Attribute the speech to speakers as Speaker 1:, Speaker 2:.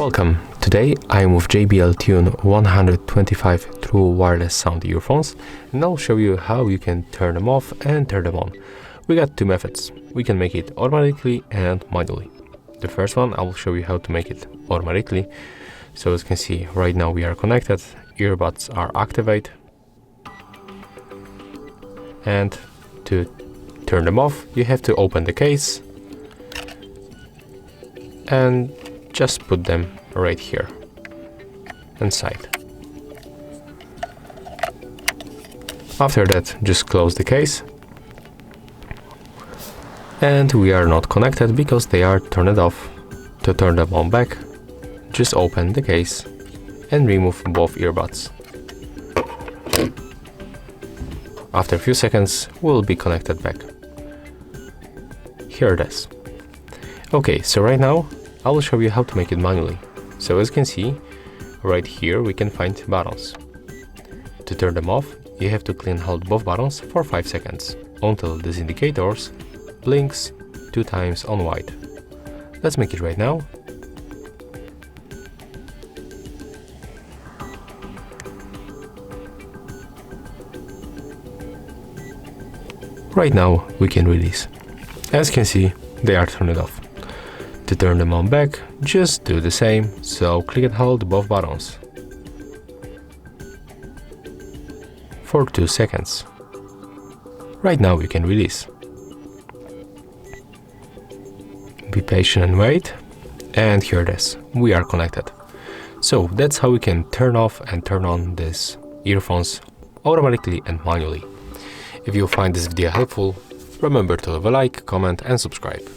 Speaker 1: Welcome! Today I am with JBL Tune 125 true wireless sound earphones, and I'll show you how you can turn them off and turn them on. We got two methods. We can make it automatically and manually. The first one, I will show you how to make it automatically. So as you can see, right now we are connected, earbuds are activated, and to turn them off you have to open the case and just put them right here inside. After that, just close the case, and we are not connected because they are turned off. To turn them on back, just open the case and remove both earbuds. After a few seconds, we'll be connected back. Here it is. Okay, so right now I will show you how to make it manually. So as you can see, right here we can find buttons. To turn them off, you have to clean hold both buttons for 5 seconds until this indicator blinks 2 times on white. Let's make it right now. Right now we can release. As you can see, they are turned off. To turn them on back, just do the same, so click and hold both buttons for 2 seconds. Right now we can release. Be patient and wait, and here it is, we are connected. So that's how we can turn off and turn on these earphones automatically and manually. If you find this video helpful, remember to leave a like, comment and subscribe.